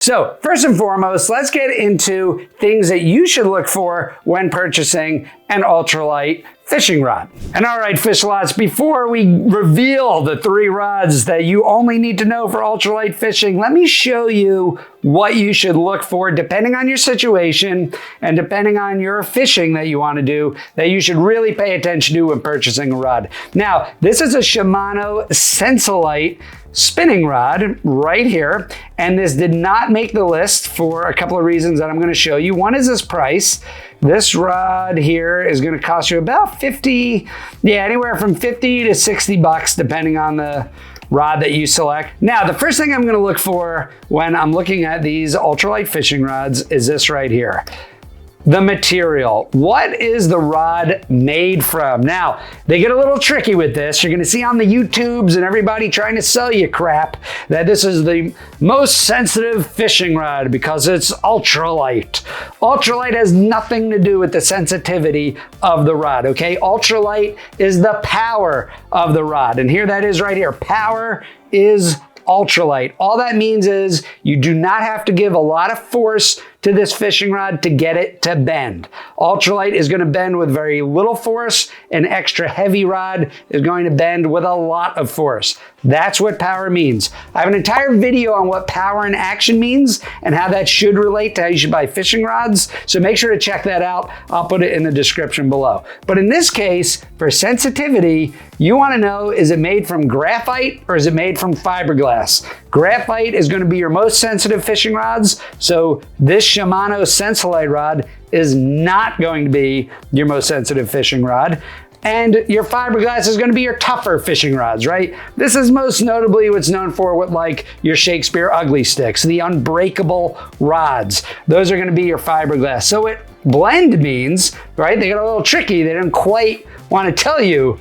So first and foremost, let's get into things that you should look for when purchasing an ultralight fishing rod. And all right, fish lots, before we reveal the 3 rods that you only need to know for ultralight fishing, let me show you what you should look for depending on your situation and depending on your fishing that you want to do, that you should really pay attention to when purchasing a rod. Now, this is a Shimano Sensolite spinning rod right here, and this did not make the list for a couple of reasons that I'm going to show you. One is this price. This rod here is going to cost you about 50, anywhere from 50 to 60 bucks depending on the rod that you select. Now, the first thing I'm going to look for when I'm looking at these ultralight fishing rods is this right here. The material. What is the rod made from? Now, they get a little tricky with this. You're going to see on the YouTubes and everybody trying to sell you crap that this is the most sensitive fishing rod because it's ultralight. Ultralight has nothing to do with the sensitivity of the rod, okay? Ultralight is the power of the rod. And here that is right here. Power is ultralight. All that means is you do not have to give a lot of force to this fishing rod to get it to bend. Ultralight is going to bend with very little force. An extra heavy rod is going to bend with a lot of force. That's what power means. I have an entire video on what power and action means and how that should relate to how you should buy fishing rods. So make sure to check that out. I'll put it in the description below. But in this case, for sensitivity, you want to know, is it made from graphite or is it made from fiberglass? Graphite is going to be your most sensitive fishing rods. So this Shimano Sensolite rod is not going to be your most sensitive fishing rod. And your fiberglass is going to be your tougher fishing rods, right? This is most notably what's known for with like your Shakespeare ugly sticks, the unbreakable rods. Those are going to be your fiberglass. So what blend means, right? They get a little tricky. They didn't quite want to tell you,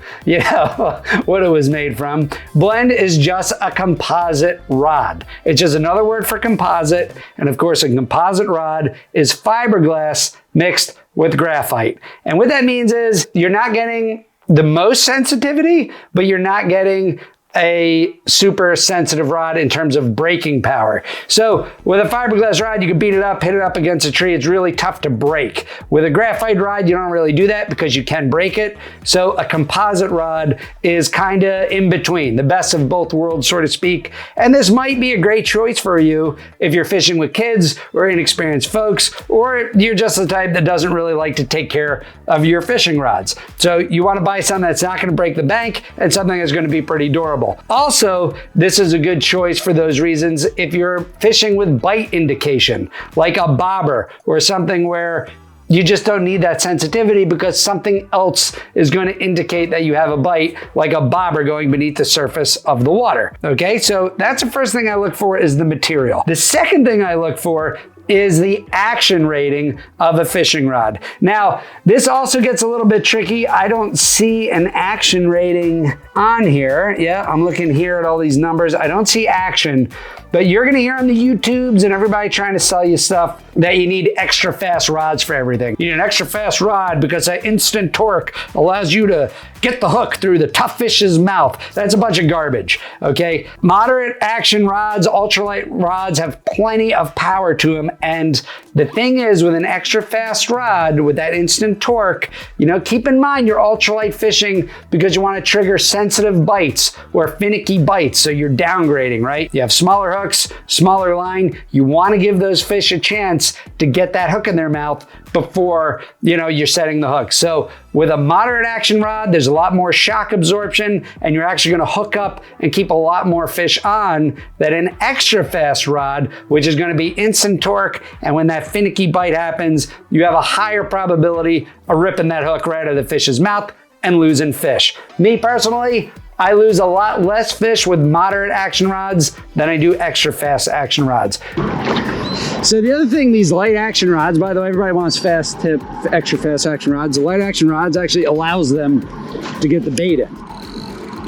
what it was made from. Blend is just a composite rod. It's just another word for composite. And of course, a composite rod is fiberglass mixed with graphite. And what that means is you're not getting the most sensitivity, but you're not getting a super sensitive rod in terms of breaking power. So with a fiberglass rod, you can beat it up, hit it up against a tree. It's really tough to break. With a graphite rod, you don't really do that because you can break it. So a composite rod is kind of in between, the best of both worlds, so to speak. And this might be a great choice for you if you're fishing with kids or inexperienced folks, or you're just the type that doesn't really like to take care of your fishing rods. So you want to buy something that's not going to break the bank and something that's going to be pretty durable. Also, this is a good choice for those reasons if you're fishing with bite indication, like a bobber or something where you just don't need that sensitivity because something else is going to indicate that you have a bite, like a bobber going beneath the surface of the water. Okay, so that's the first thing I look for is the material. The second thing I look for is the action rating of a fishing rod. Now, this also gets a little bit tricky. I don't see an action rating on here. Yeah, I'm looking here at all these numbers. I don't see action, but you're gonna hear on the YouTubes and everybody trying to sell you stuff that you need extra fast rods for everything. You need an extra fast rod because that instant torque allows you to get the hook through the tough fish's mouth. That's a bunch of garbage, okay? Moderate action rods, ultralight rods have plenty of power to them. And the thing is, with an extra fast rod, with that instant torque, keep in mind you're ultralight fishing because you want to trigger sensitive bites or finicky bites. So you're downgrading, right? You have smaller hooks, smaller line. You want to give those fish a chance to get that hook in their mouth before, you're setting the hook. So with a moderate action rod, there's a lot more shock absorption and you're actually going to hook up and keep a lot more fish on than an extra fast rod, which is going to be instant torque. And when that finicky bite happens, you have a higher probability of ripping that hook right out of the fish's mouth and losing fish. Me personally, I lose a lot less fish with moderate action rods than I do extra fast action rods. So the other thing, these light action rods, by the way, everybody wants fast tip, extra fast action rods. The light action rods actually allows them to get the bait in.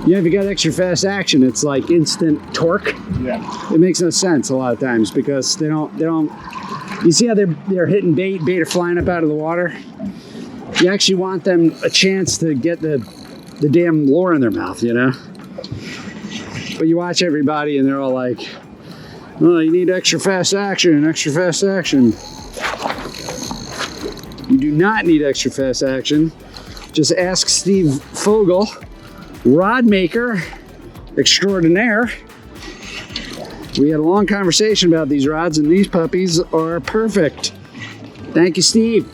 If you got extra fast action, it's like instant torque. Yeah. It makes no sense a lot of times because they don't, you see how they're hitting bait are flying up out of the water? You actually want them a chance to get the damn lure in their mouth, But you watch everybody and they're all like, Oh, you need extra fast action, extra fast action. You do not need extra fast action. Just ask Steve Fogel, rod maker extraordinaire. We had a long conversation about these rods, and these puppies are perfect. Thank you, Steve.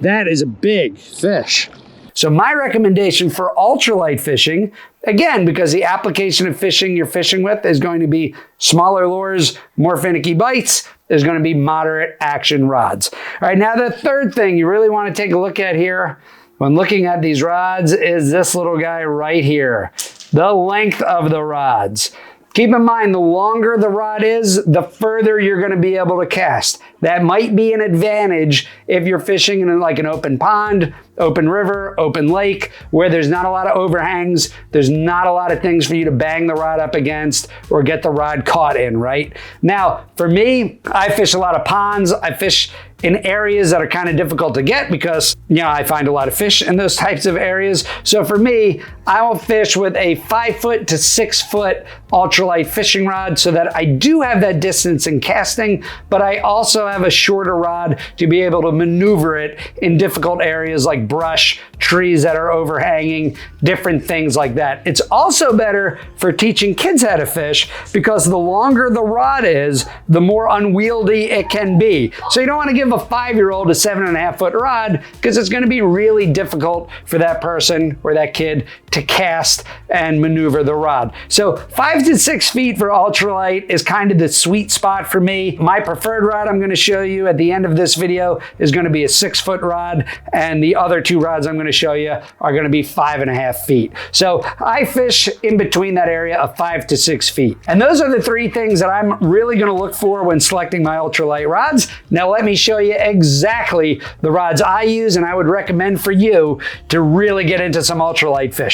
That is a big fish. So my recommendation for ultralight fishing, again, because the application of fishing you're fishing with is going to be smaller lures, more finicky bites, is going to be moderate action rods. All right, now the third thing you really want to take a look at here when looking at these rods is this little guy right here, the length of the rods. Keep in mind, the longer the rod is, the further you're going to be able to cast. That might be an advantage if you're fishing in like an open pond, open river, open lake, where there's not a lot of overhangs, there's not a lot of things for you to bang the rod up against or get the rod caught in, right? Now, for me, I fish a lot of ponds. I fish in areas that are kind of difficult to get because, you know, I find a lot of fish in those types of areas. So for me, I will fish with a 5 foot to 6 foot ultralight fishing rod so that I do have that distance in casting, but I also have a shorter rod to be able to maneuver it in difficult areas like brush, trees that are overhanging, different things like that. It's also better for teaching kids how to fish because the longer the rod is, the more unwieldy it can be. So you don't want to give a 5-year-old a 7.5 foot rod because it's going to be really difficult for that person or that kid to cast and maneuver the rod. So 5 to 6 feet for ultralight is kind of the sweet spot for me. My preferred rod I'm going to show you at the end of this video is going to be a 6 foot rod, and the other 2 rods I'm going to show you are going to be 5.5 feet. So I fish in between that area of 5 to 6 feet. And those are the 3 things that I'm really going to look for when selecting my ultralight rods. Now let me show you exactly the rods I use and I would recommend for you to really get into some ultralight fishing.